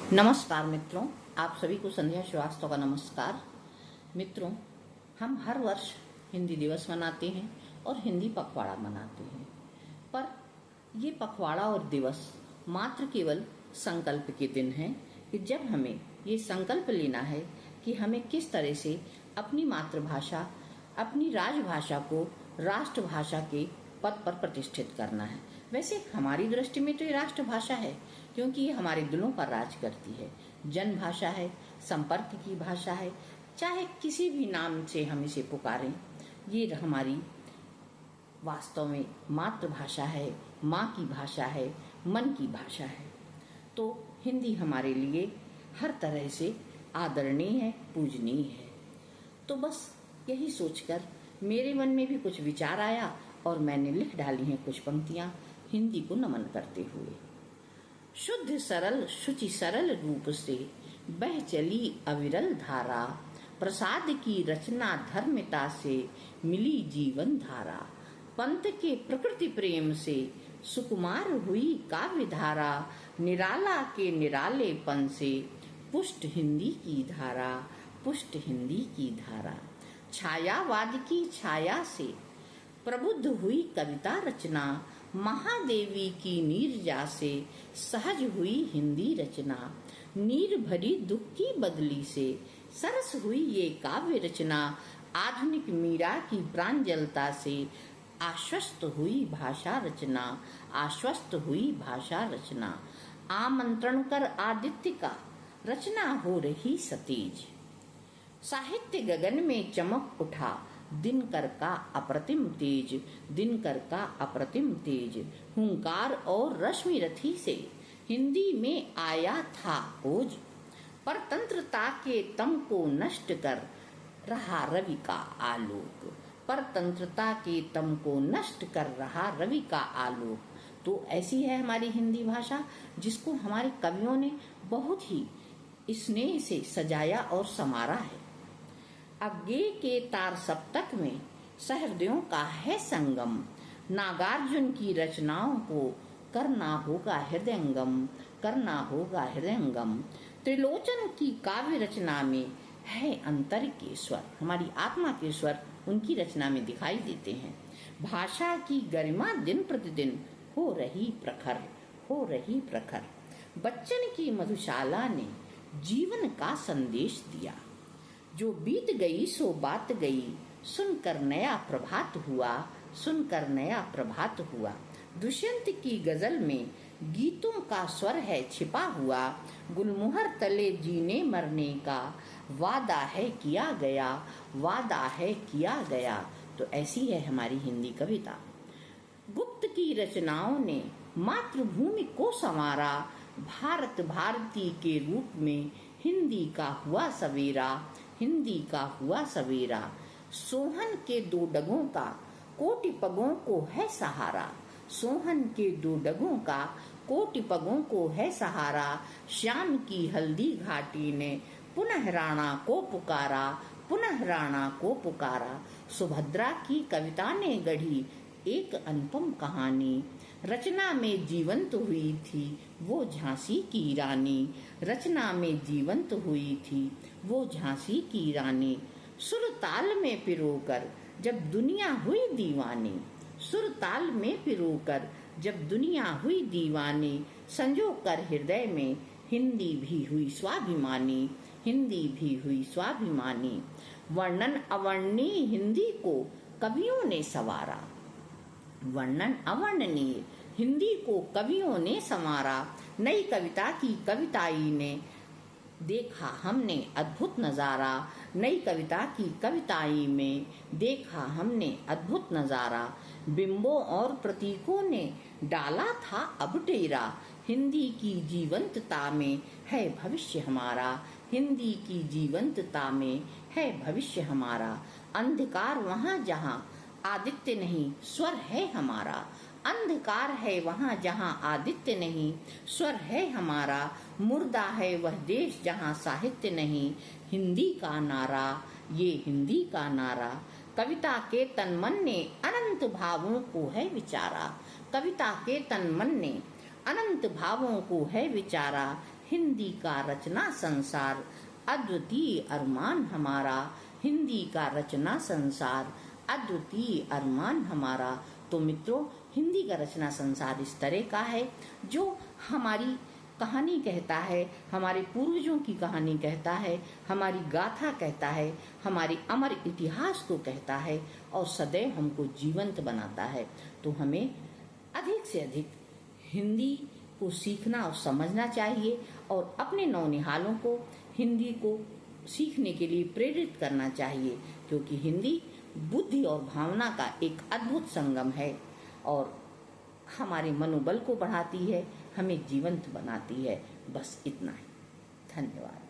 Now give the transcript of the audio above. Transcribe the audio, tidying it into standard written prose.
नमस्कार मित्रों, आप सभी को संध्या श्रीवास्तव का नमस्कार। मित्रों, हम हर वर्ष हिंदी दिवस मनाते हैं और हिंदी पखवाड़ा मनाते हैं, पर ये पखवाड़ा और दिवस मात्र केवल संकल्प के दिन हैं कि जब हमें ये संकल्प लेना है कि हमें किस तरह से अपनी मातृभाषा, अपनी राजभाषा को राष्ट्रभाषा के पद पर प्रतिष्ठित करना है। वैसे हमारी दृष्टि में तो ये राष्ट्रभाषा है, क्योंकि ये हमारे दिलों पर राज करती है। जन भाषा है, संपर्क की भाषा है, चाहे किसी भी नाम से हम इसे पुकारें, ये हमारी वास्तव में मातृभाषा है, माँ की भाषा है, मन की भाषा है। तो हिंदी हमारे लिए हर तरह से आदरणीय है, पूजनीय है। तो बस यही सोचकर मेरे मन में भी कुछ विचार आया और मैंने लिख डाली हैं कुछ पंक्तियां हिंदी को नमन करते हुए। शुद्ध सरल शुचि सरल रूप से बह चली अविरल धारा, प्रसाद की रचना धर्मिता से मिली जीवन धारा। पंत के प्रकृति प्रेम से सुकुमार हुई काव्य धारा, निराला के निरालेपन से पुष्ट हिंदी की धारा, पुष्ट हिंदी की धारा। छायावाद की छाया से प्रबुद्ध हुई कविता रचना, महादेवी की नीरजा से सहज हुई हिंदी रचना। नीर भरी दुख की बदली से सरस हुई ये काव्य रचना, आधुनिक मीरा की प्रांजलता से आश्वस्त हुई भाषा रचना, आश्वस्त हुई भाषा रचना। आमंत्रण कर आदित्य का रचना हो रही सतेज, साहित्य गगन में चमक उठा दिनकर का अप्रतिम तेज, दिनकर का अप्रतिम तेज। हुंकार और रश्मि रथी से हिंदी में आया था ओज, परतंत्रता के तम को नष्ट कर रहा रवि का आलोक, परतंत्रता के तम को नष्ट कर रहा रवि का आलोक। तो ऐसी है हमारी हिंदी भाषा, जिसको हमारे कवियों ने बहुत ही स्नेह से सजाया और संवारा है। अज्ञे के तार सप्तक में सहृदयों का है संगम, नागार्जुन की रचनाओं को करना होगा हृदयंगम, करना होगा हृदयंगम। त्रिलोचन की काव्य रचना में है अंतर के स्वर, हमारी आत्मा के स्वर उनकी रचना में दिखाई देते हैं। भाषा की गरिमा दिन प्रतिदिन हो रही प्रखर, हो रही प्रखर। बच्चन की मधुशाला ने जीवन का संदेश दिया, जो बीत गई सो बात गई, सुनकर नया प्रभात हुआ, सुनकर नया प्रभात हुआ। दुष्यंत की गजल में गीतों का स्वर है छिपा हुआ, गुलमोहर तले जीने मरने का वादा है किया गया, वादा है किया गया। तो ऐसी है हमारी हिंदी कविता। गुप्त की रचनाओं ने मातृभूमि को संवारा, भारत भारती के रूप में हिंदी का हुआ सवेरा, हिंदी का हुआ सवेरा। सोहन के दो डगों का कोटि पगों को है सहारा, सोहन के दो डगों का कोटि पगों को है सहारा। श्याम की हल्दी घाटी ने पुनः राणा को पुकारा, पुनः राणा को पुकारा। सुभद्रा की कविता ने गढ़ी एक अनुपम कहानी, रचना में जीवंत हुई थी वो झांसी की रानी, रचना में जीवंत हुई थी वो झांसी की रानी। सुर ताल में पिरोकर जब दुनिया हुई दीवानी, सुर ताल में पिरोकर जब दुनिया हुई दीवानी। संजो कर हृदय में हिंदी भी हुई स्वाभिमानी, हिंदी भी हुई स्वाभिमानी। वर्णन अवर्णनीय हिंदी को कवियों ने संवारा, वर्णन अवर्णनीय हिंदी को कवियों ने संवारा। नई कविता की कविताई ने देखा हमने अद्भुत नजारा, नई कविता की कविताई में देखा हमने अद्भुत नजारा। बिंबों और प्रतीकों ने डाला था अब डेरा, हिंदी की जीवंतता में है भविष्य हमारा, हिंदी की जीवंतता में है भविष्य हमारा। अंधकार वहाँ जहाँ आदित्य नहीं स्वर है हमारा, अंधकार है वहाँ जहाँ आदित्य नहीं स्वर है हमारा। मुर्दा है वह देश जहाँ साहित्य नहीं, हिंदी का नारा ये हिंदी का नारा। कविता के तन मन ने अनंत भावों को है विचारा, कविता के तन मन ने अनंत भावों को है विचारा। हिंदी का रचना संसार, अद्वितीय अरमान हमारा, हिंदी का रचना संसार, अद्वितीय अरमान हमारा। तो मित्रों, हिंदी का रचना संसार इस तरह का है जो हमारी कहानी कहता है, हमारे पूर्वजों की कहानी कहता है, हमारी गाथा कहता है, हमारे अमर इतिहास को कहता है और सदैव हमको जीवंत बनाता है। तो हमें अधिक से अधिक हिंदी को सीखना और समझना चाहिए और अपने नौनिहालों को हिंदी को सीखने के लिए प्रेरित करना चाहिए, क्योंकि हिंदी बुद्धि और भावना का एक अद्भुत संगम है और हमारे मनोबल को बढ़ाती है, हमें जीवंत बनाती है। बस इतना ही। धन्यवाद।